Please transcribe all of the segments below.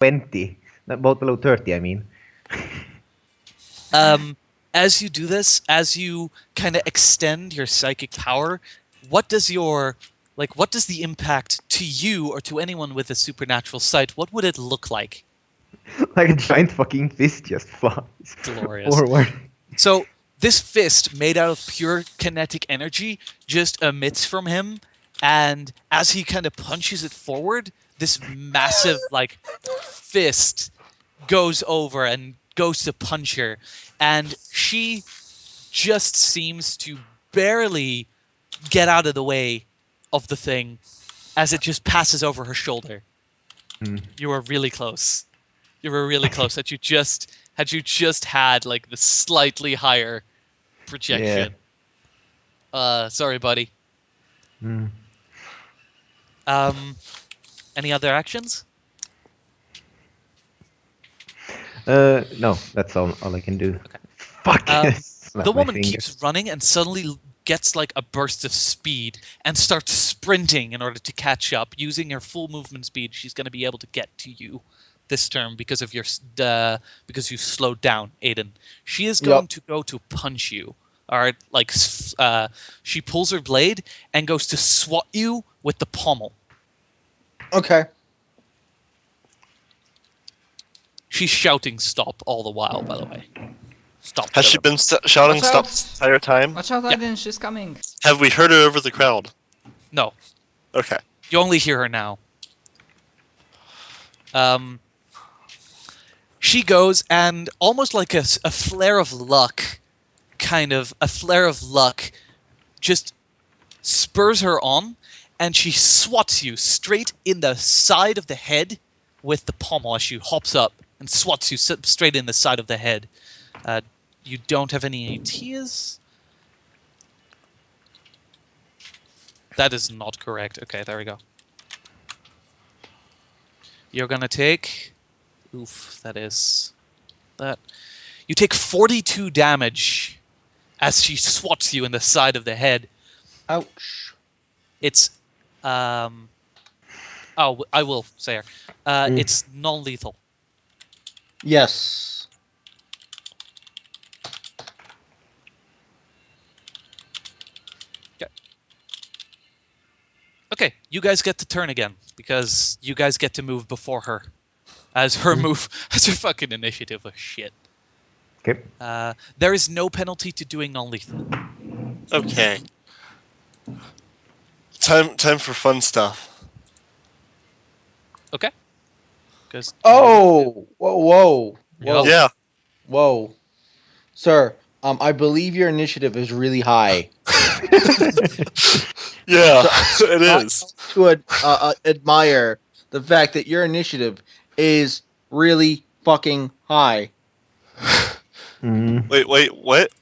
20. Both below 30, I mean. As you do this, as you kind of extend your psychic power, what does the impact to you or to anyone with a supernatural sight, what would it look like? Like a giant fucking fist just flies Glorious. forward. So this fist made out of pure kinetic energy just emits from him, and as he kind of punches it forward, this massive fist goes over and goes to punch her, and she just seems to barely get out of the way of the thing as it just passes over her shoulder. You were really close. You were really close. Had you just had the slightly higher projection. Sorry, buddy. Any other actions? No, that's all I can do. Okay. Fuck. The woman keeps running and suddenly gets a burst of speed and starts sprinting in order to catch up. Using her full movement speed, she's going to be able to get to you this turn because of because you slowed down, Aiden. She is going to go to punch you. All right, she pulls her blade and goes to swat you with the pommel. Okay. She's shouting "stop" all the while, by the way. Stop. Has she been shouting "stop" the entire time? Watch out, Aiden, she's coming. Have we heard her over the crowd? No. Okay. You only hear her now. She goes and almost like a flare of luck, just spurs her on, and she swats you straight in the side of the head with the pommel as she hops up and swats you straight in the side of the head. You don't have any ideas? That is not correct. Okay, there we go. You're gonna take... Oof, that is... that. You take 42 damage as she swats you in the side of the head. Ouch. It's... Oh, I will say her. It's non-lethal. Yes. Okay, you guys get to turn again, because you guys get to move before her. As her fucking initiative was shit. Okay. There is no penalty to doing non-lethal. Okay. Time for fun stuff. Okay. Oh! Whoa. Yeah. Whoa. Sir, I believe your initiative is really high. Yeah, it is. To admire the fact that your initiative is really fucking high. Wait, what?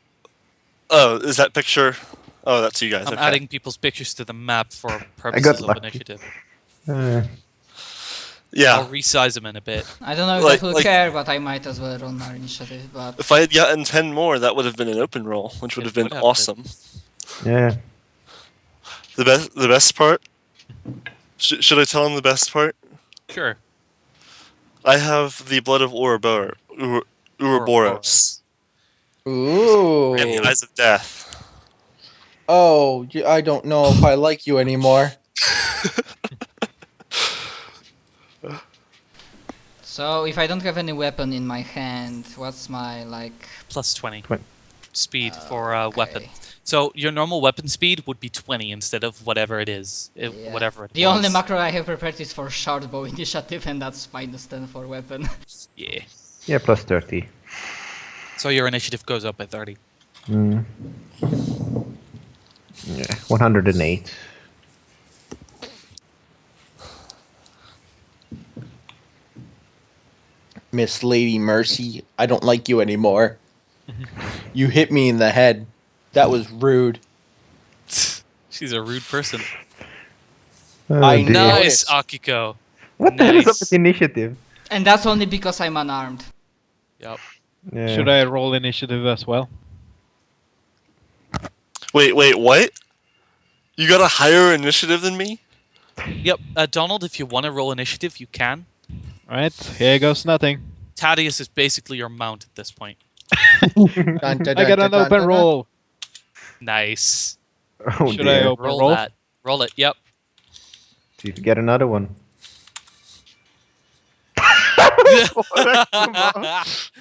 Oh, is that picture? Oh, that's you guys. I'm okay. adding people's pictures to the map for purposes of initiative. Yeah. I'll resize them in a bit. I don't know if that will care, but I might as well run our initiative. But if I had gotten 10 more, that would have been an open roll, which would have been awesome. Yeah. The best part? Should I tell him the best part? Sure. I have the blood of Ouroboros. Ooh. And the eyes of death. Oh, I don't know if I like you anymore. so if I don't have any weapon in my hand, what's my Plus 20 20. speed for okay. weapon. So your normal weapon speed would be 20 instead of whatever it is. Whatever it The was. only macro I have prepared is for short bow initiative, and that's -10 for weapon. Yeah. Yeah, plus 30. So your initiative goes up by 30. Yeah, 108. Miss Lady Mercy, I don't like you anymore. You hit me in the head. That was rude. She's a rude person. I dear. know. Nice, Akiko. What the hell is up Nice. with initiative? And that's only because I'm unarmed. Yep. Yeah. Should I roll initiative as well? Wait, what? You got a higher initiative than me? Yep. Donald, if you want to roll initiative, you can. Right, here goes nothing. Thaddeus is basically your mount at this point. Dun, dun, I got dun, an dun, open dun, dun. roll. Nice. Oh Should I dear. open Roll roll? that. Roll it. Yep. See if you get another one.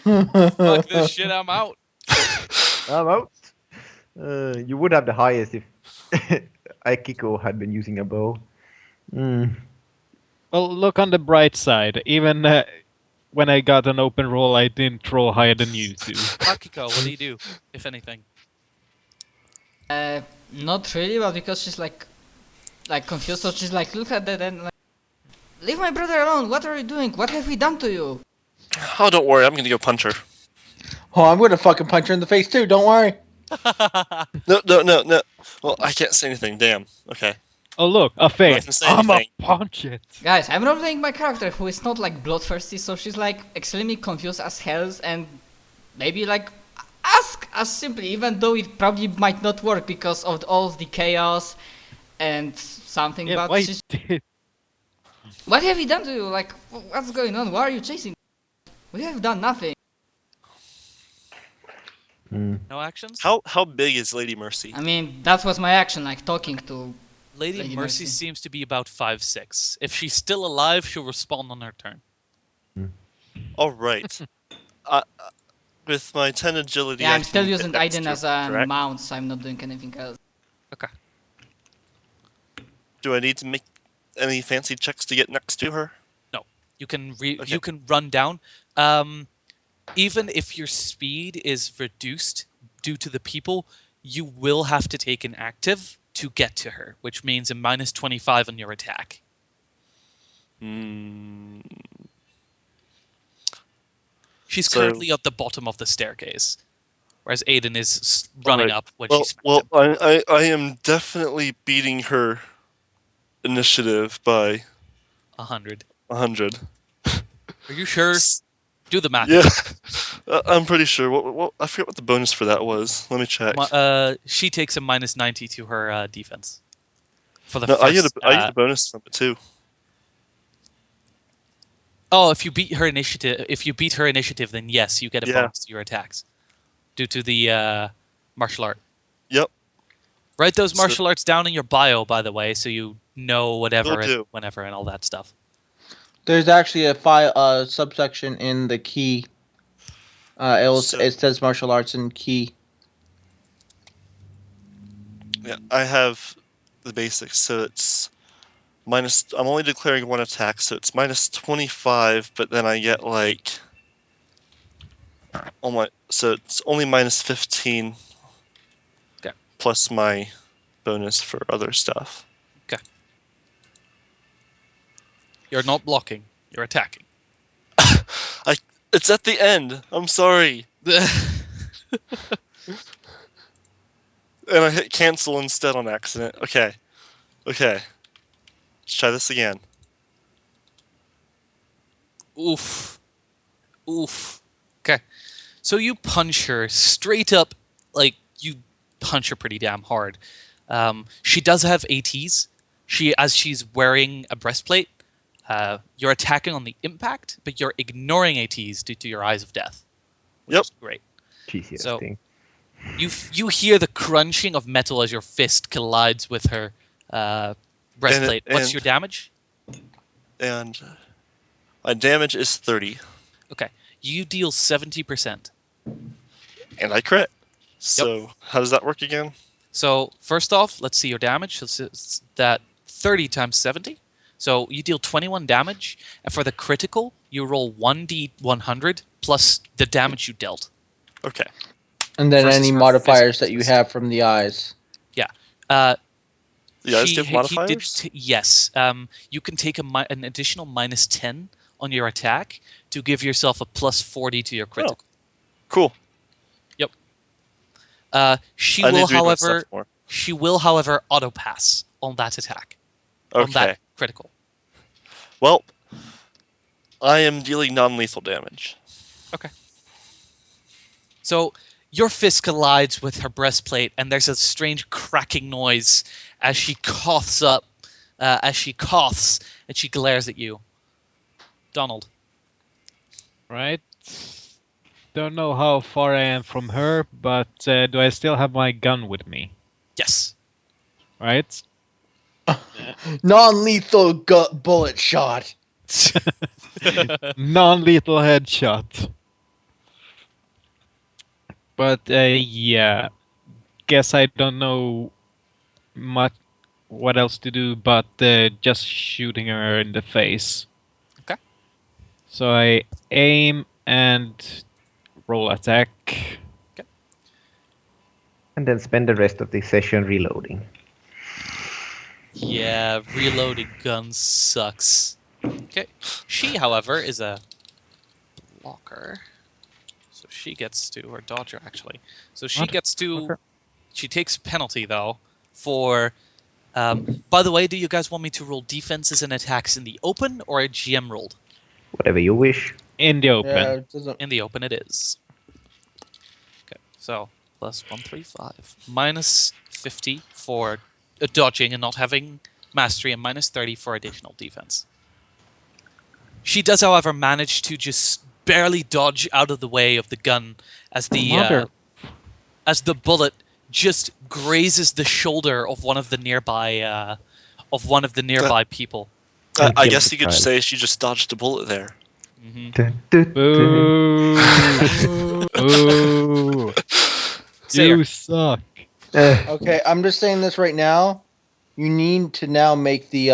Fuck this shit. I'm out. I'm out. You would have the highest if Aikiko had been using a bow. Well, look on the bright side. Even when I got an open roll, I didn't roll higher than you two. Akiko, what do you do, if anything? Not really, but because she's like confused, so she's like, look at that and like, leave my brother alone. What are you doing? What have we done to you? Oh, don't worry. I'm gonna go punch her. Oh, I'm gonna fucking punch her in the face too. Don't worry. No. Well, I can't say anything. Damn. Okay. Oh look, a I face. can say I'ma anything. punch it. Guys, I'm roleplaying my character who is not like bloodthirsty, so she's like extremely confused as hell and maybe like ask us simply, even though it probably might not work because of all the chaos and something. Yeah, But why she's, did? what have we done to you? Like, what's going on? Why are you chasing? We have done nothing. No actions? How big is Lady Mercy? I mean, that was my action, like talking to. Lady Lady Mercy Mercy. seems to be about 5'6". If she's still alive, she'll respawn on her turn. All right. With my 10 agility, Yeah, I I'm still can using get next Aiden to as her, a correct? mount, so I'm not doing anything else. Okay. Do I need to make any fancy checks to get next to her? No. You can Okay. you can run down. Even if your speed is reduced due to the people, you will have to take an active to get to her, which means a minus 25 on your attack. She's So- currently at the bottom of the staircase, whereas Aiden is running Alright. up when Well, she's. I am definitely beating her initiative by 100. 100. Are you sure? Do the math. Yeah, I'm pretty sure. What I forget what the bonus for that was. Let me check. She takes a minus 90 to her defense. For the No, first, I get a bonus from it too. Oh, if you beat her initiative, then yes, you get a Yeah. bonus to your attacks, due to the martial art. Yep. Write those So- martial arts down in your bio, by the way, so you know whatever, Will and do. whenever, and all that stuff. There's actually a file subsection in the key. It says martial arts and key. Yeah, I have the basics, so it's minus. I'm only declaring one attack, so it's minus 25. But then I get like, so it's only minus 15. Okay. Plus my bonus for other stuff. You're not blocking. You're attacking. It's at the end. I'm sorry. And I hit cancel instead on accident. Okay. Let's try this again. Oof. Okay. So you punch her straight up, like you punch her pretty damn hard. She does have ATs. As she's wearing a breastplate, you're attacking on the impact, but you're ignoring ATs due to your Eyes of Death. Which Yep. is great. GCS So- thing. You hear the crunching of metal as your fist collides with her breastplate. What's and- your damage? And my damage is 30. Okay. You deal 70%. And I crit. So how does that work again? So first off, let's see your damage. So it's that 30 times 70. So you deal 21 damage, and for the critical, you roll 1d100 plus the damage you dealt. Okay. And then Versus any her modifiers that physical you have from the eyes. Uh, The eyes he- give he- he modifiers? did yes. You can take an additional minus 10 on your attack to give yourself a plus 40 to your critical. Cool. She I need will, to read my however, stuff more. auto pass on that attack. On Okay. that critical. Well, I am dealing non-lethal damage. So your fist collides with her breastplate, and there's a strange cracking noise as she coughs, and she glares at you. Donald. Right? Don't know how far I am from her, but do I still have my gun with me? Yes. Right? Non-lethal bullet shot. Non-lethal headshot. But yeah, guess I don't know much what else to do but just shooting her in the face. Okay. So I aim and roll attack. And then spend the rest of the session reloading. Yeah, reloading guns sucks. Okay. She, however, is a blocker. So she gets to, or dodger actually. So she What? gets to, Okay. she takes a penalty though for, by the way, do you guys want me to roll defenses and attacks in the open or a GM rolled? Whatever you wish. In the open. Yeah, it doesn't. In the open it is. Okay, so plus 135. Minus 50 for dodging and not having mastery, and minus 30 for additional defense. She does, however, manage to just barely dodge out of the way of the gun as the bullet just grazes the shoulder of one of the nearby people. I guess you could say she just dodged a bullet there. Hmm. Boo! Boo! Sayer. You suck. Okay, I'm just saying this right now. You need to now make the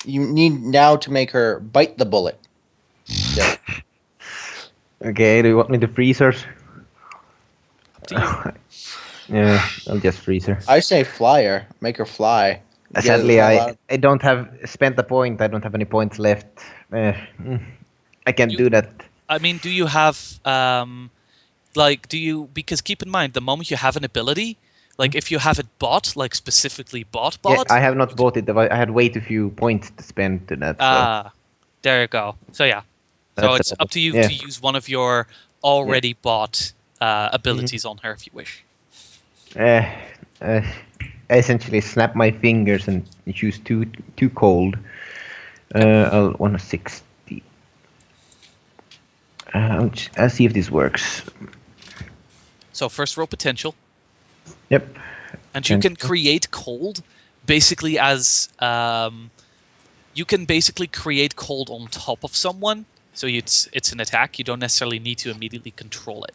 You need now to make her bite the bullet. Yeah. Okay, do you want me to freeze her? Up to you. Yeah, I'll just freeze her. I say fly her. Make her fly. Get Sadly, the hell out. I don't have spent a point. I don't have any points left. I can't do that. I mean, do you have because keep in mind the moment you have an ability, like if you have it bought, like specifically bought, Yeah, I have not bought it. I had way too few points to spend to that. So. There you go. So yeah, so That's it's up to you yeah. to use one of your already bought abilities on her if you wish. I essentially snap my fingers and choose too cold. I'll 160. I'll see if this works. So first roll potential, Yep. and you can create cold basically as you can basically create cold on top of someone. So it's an attack. You don't necessarily need to immediately control it.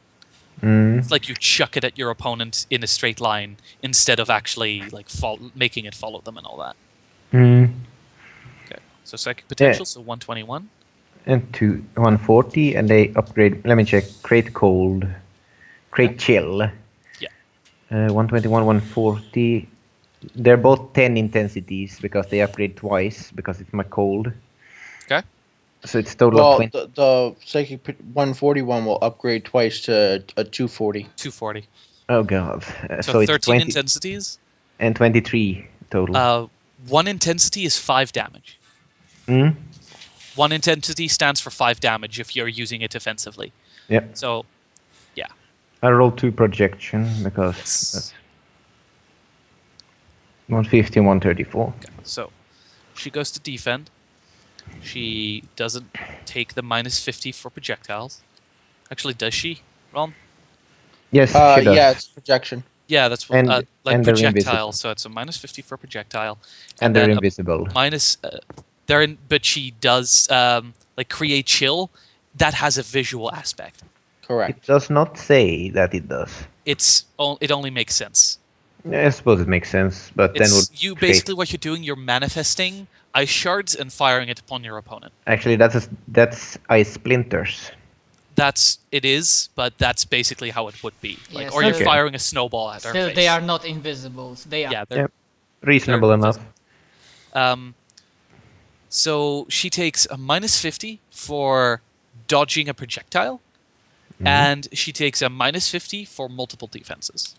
It's like you chuck it at your opponent in a straight line instead of actually like making it follow them and all that. Okay, so psychic potential, so 121. And to 140, and they upgrade. Let me check. Create cold, create chill. Yeah. 121, 140. They're both 10 intensities because they upgrade twice because it's my cold. Okay. So it's total Well, of 20. the psychic 141 will upgrade twice to a 240. 240. Oh god. So it's 13 20 intensities. and 23 total. One intensity is 5 damage. Hmm? One intensity stands for 5 damage if you're using it offensively. Yep. So, I rolled 2 projection because Yes. that's 150 and 134. so she goes to defend. She doesn't take the minus 50 for projectiles. Actually, does she, Ron? Yes, she does. Yeah, it's projection. Yeah, that's what, And- like and they're projectile. invisible. So it's a minus 50 for projectile. And they're then a invisible. minus but she does like create chill that has a visual aspect. Correct. It does not say that it does. It only makes sense. I suppose it makes sense, but then It's would you create- basically what you're doing, you're manifesting ice shards and firing it upon your opponent. Actually, that's ice splinters. It is, but that's basically how it would be. Like, Yes. or you're Okay. firing a snowball at her Still, face. they are not invisibles. They are. Yeah, they're Yep. Reasonable They're enough. So she takes a minus 50 for dodging a projectile, Mm-hmm. and she takes a minus 50 for multiple defenses.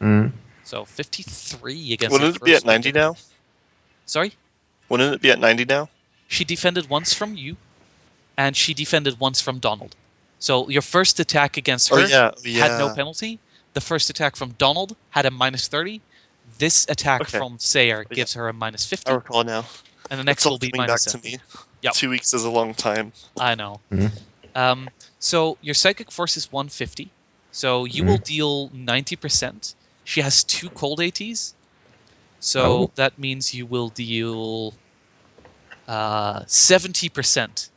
Mm. So 53 against. Wouldn't the it be at first one. 90 now? Sorry, Wouldn't it be at 90 now? she defended once from you, and she defended once from Donald. So your first attack against her had no penalty. The first attack from Donald had a minus 30. This attack Okay. from Sayer Yeah. gives her a minus 50, I recall now. and the It's next all will be coming back minus to 70. me. Yep. 2 weeks is a long time. I know. Mhm. So your psychic force is 150. So you will deal 90%. She has 2 cold ATs. So Oh. that means you will deal 70%.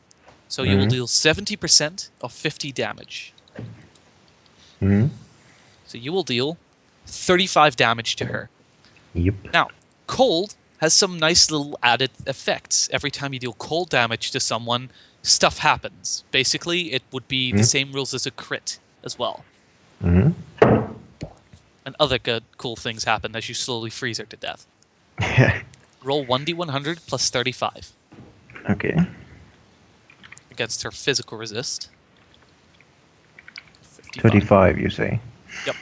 So you will deal 70% of 50 damage. Hmm. So you will deal 35 damage to her. Yep. Now, cold has some nice little added effects. Every time you deal cold damage to someone, stuff happens. Basically, it would be the same rules as a crit as well. Hmm. And other good, cool things happen as you slowly freeze her to death. Roll 1d100 plus 35 Okay. against her physical resist. 55. 35, you say? Yep.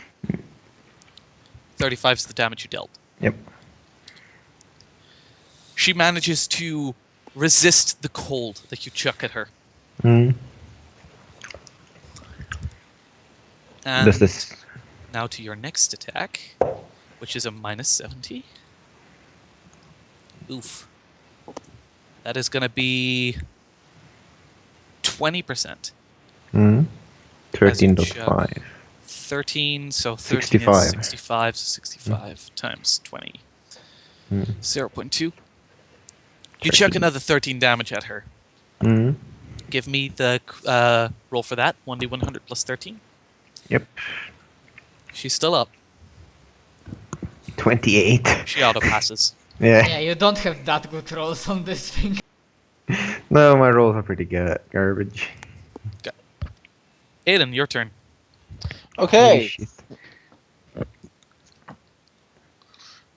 35 is the damage you dealt. Yep. She manages to resist the cold that you chuck at her. Mm. And Does this... now to your next attack, which is a minus 70. Oof. That is going to be 20%. Mm. As you 13.5. 13, so 13 65. is 65, so 65 times 20. 0.2. You chuck another 13 damage at her. Mm. Give me the roll for that. 1d100 plus 13. Yep. She's still up. 28. She auto passes. Yeah. Yeah, you don't have that good rolls on this thing. No, my rolls are pretty good. Garbage. Aiden, your turn. Okay. Holy shit.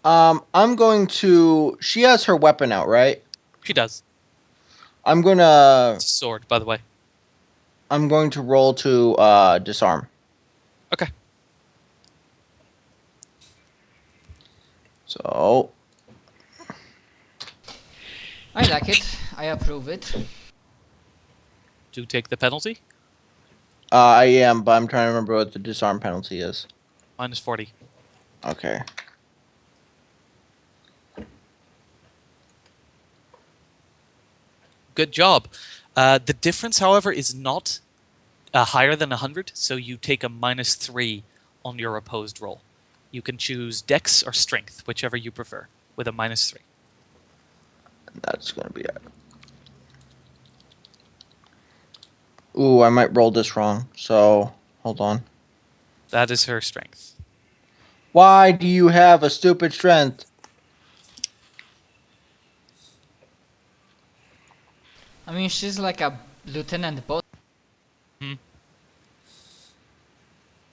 I'm going to. She has her weapon out, right? She does. I'm gonna. It's a sword, by the way. I'm going to roll to disarm. Okay. So I like it. I approve it. Do take the penalty. I am, but I'm trying to remember what the disarm penalty is. Minus 40. Okay. Good job. The difference, however, is not higher than 100, so you take a minus 3 on your opposed roll. You can choose Dex or Strength, whichever you prefer, with a minus 3. That's gonna be it. Ooh, I might roll this wrong. So hold on. That is her Strength. Why do you have a stupid strength? I mean, she's like a lieutenant boss.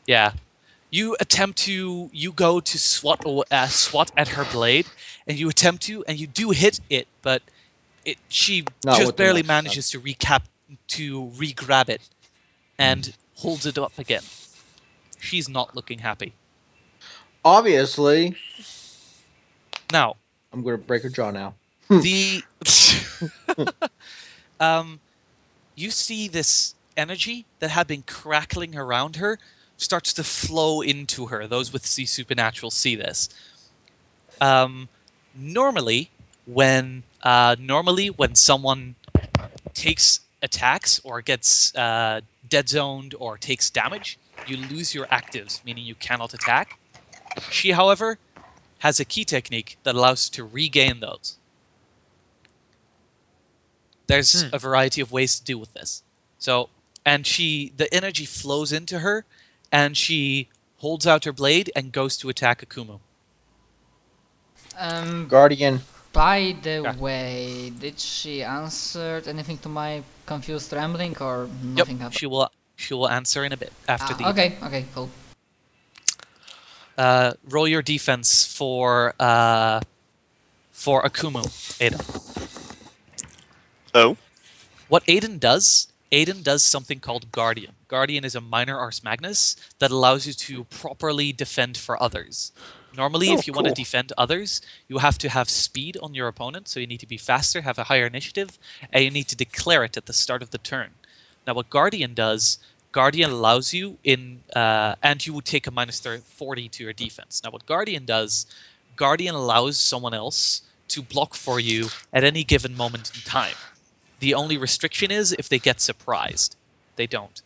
Yeah. You go to swat at her blade, and you attempt to, and you do hit it, but she Not just with the barely knife, manages to re-grab it, and holds it up again. She's not looking happy. Obviously. Now, I'm gonna break her jaw now. the you see this energy that had been crackling around her starts to flow into her. Those with see supernatural see this. Normally when someone takes attacks or gets dead zoned or takes damage, you lose your actives, meaning you cannot attack. She, however, has a key technique that allows you to regain those. There's a variety of ways to deal with this. So, and the energy flows into her, and she holds out her blade and goes to attack Akumu. Guardian. By the Yeah. way, did she answer anything to my confused rambling or Yep, nothing happened? she will answer in a bit after the. Okay, cool. Roll your defense for Akumu, Aiden. Oh, What Aiden does something called Guardian. Guardian is a minor Ars Magnus that allows you to properly defend for others. Normally, if you want to cool. defend others, you have to have speed on your opponent, so you need to be faster, have a higher initiative, and you need to declare it at the start of the turn. Now, what Guardian does, Guardian allows you and you would take a minus 40 to your defense. Now, what Guardian does, Guardian allows someone else to block for you at any given moment in time. The only restriction is if they get surprised. They don't.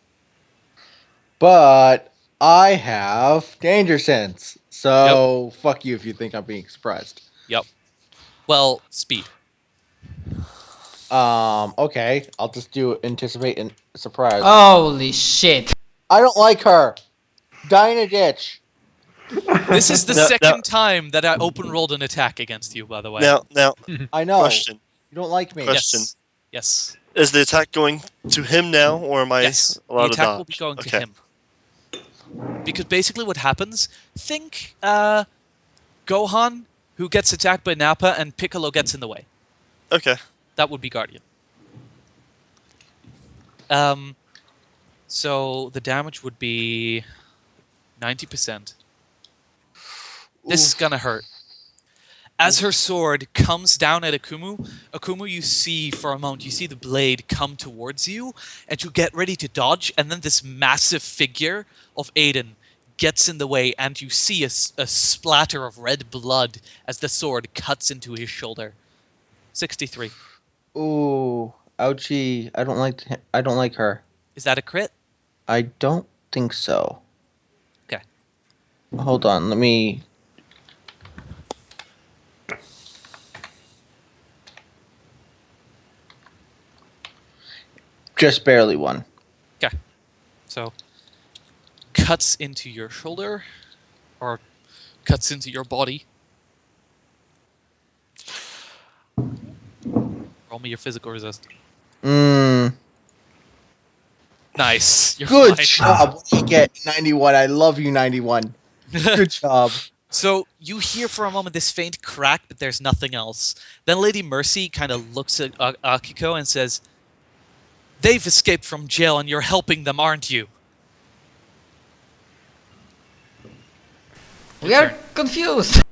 But I have danger sense. So fuck you if you think I'm being surprised. Yep. Well, speed. Okay. I'll just do anticipate and surprise. Holy shit. I don't like her. Die in a ditch. This is the Now- second time that I open rolled an attack against you, by the way. Now, I know. question. You don't like me. Question. Yes. Yes. Is the attack going to him now, or am I Yes. The allowed to attack dodge? will be going Okay. to him. Because basically what happens, think Gohan, who gets attacked by Nappa, and Piccolo gets in the way. Okay. That would be Guardian. So the damage would be 90%. This is gonna hurt. As her sword comes down at Akumu, you see for a moment, you see the blade come towards you, and you get ready to dodge, and then this massive figure of Aiden gets in the way, and you see a splatter of red blood as the sword cuts into his shoulder. 63. Ooh, ouchie! I don't like her. Is that a crit? I don't think so. Okay. Hold on, let me. Just barely one. Okay. So, cuts into your shoulder, or cuts into your body. Roll me your physical resist. Nice. You're Good fine. job. You get 91. I love you, 91. Good job. So you hear for a moment this faint crack, but there's nothing else. Then Lady Mercy kind of looks at Akiko and says, "They've escaped from jail and you're helping them, aren't you?" We are confused.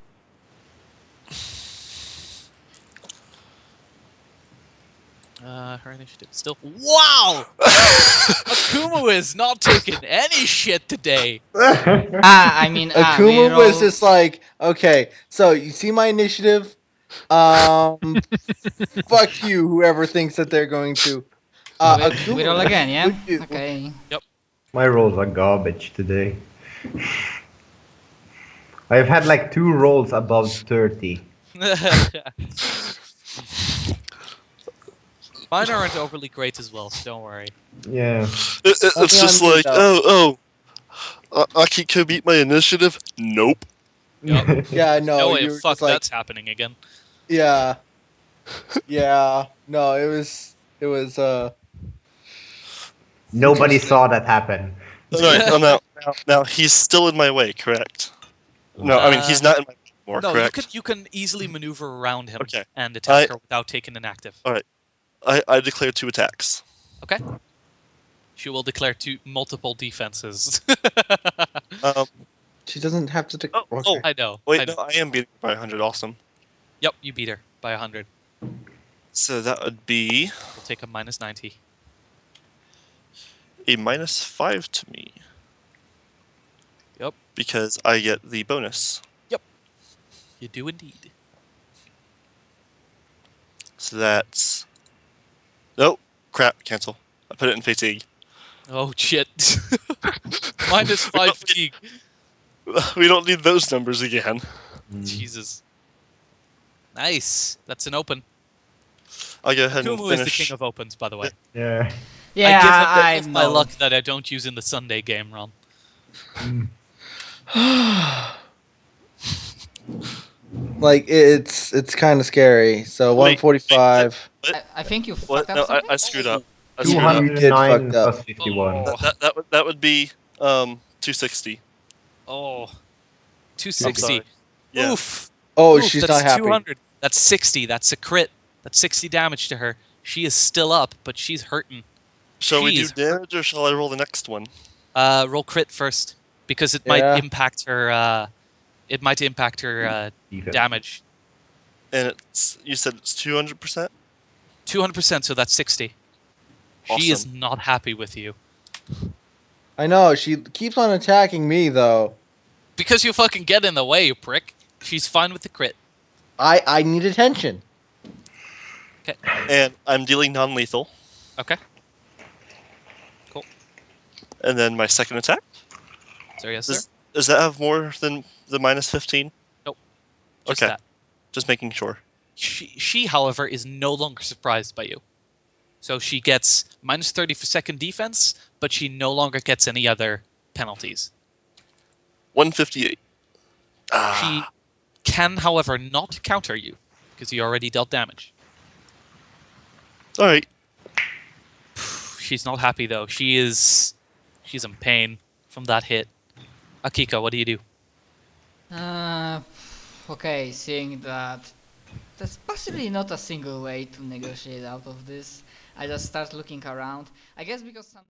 Her initiative still. Wow! Akumu is not taking any shit today. Akuma was just like, okay, so you see my initiative? Fuck you, whoever thinks that they're going to. We roll again, yeah? would you- Okay. My rolls are garbage today. I've had like 2 rolls above 30. Mine aren't overly great as well, so don't worry. Yeah. It's just on me, like, though. Akiko beat my initiative? Nope. Yep. Yeah, no, No way you of were fuck just like, that's happening again. yeah. Yeah, no, it was, Nobody saw that happen. Sorry, now he's still in my way, correct? No, I mean he's not in my way anymore, No, correct? you can easily maneuver around him Okay. and attack her without taking an active. I declare 2 attacks. Okay. She will declare multiple defenses. she doesn't have to. Oh, I know. wait, I no, know. I am beating by 100. Awesome. Yep, you beat her by 100. So that would be We'll take a minus 90. a -5 to me. Yep. Because I get the bonus. You do indeed. So that's. Nope. Crap. Cancel. I put it in fatigue. Oh shit. Minus 5 fatigue. We don't need those numbers again. Jesus. Nice. That's an open. I'll go ahead and Kumu is the finish. king of opens, by the way. Yeah. Yeah, I I give him my know. luck that I don't use in the Sunday game run. Like it's kind of scary. So Wait, 145. I think you What? fucked up No, something. I screwed up. I screwed up. 209 fucked up. plus 51. Oh. That would be 260. Oh. I'm 260. sorry. Yeah. Oof. Oh, Oof, she's that's not happy. 200. That's 60. That's a crit. That's 60 damage to her. She is still up, but she's hurting. Shall we do Jeez. damage or shall I roll the next one? Roll crit first, because it might Yeah. impact her. It might impact her Defense. damage. And it's you said it's 200%. 200%. So that's 60. She is Awesome. not happy with you I know she keeps on attacking me though. because you fucking get in the way, you prick. She's fine with the crit. I need attention. Okay. And I'm dealing non-lethal. Okay. Cool. And then my second attack. Sir, yes, sir. Does that have more than the minus 15? Nope. Just Okay. that. Just making sure. She, however, is no longer surprised by you. So she gets minus 30 for second defense, but she no longer gets any other penalties. 158. She can, however, not counter you, because you already dealt damage. Alright. She's not happy, though. She's in pain from that hit. Akiko, what do you do? Okay, seeing that there's possibly not a single way to negotiate out of this, I just start looking around. I guess because some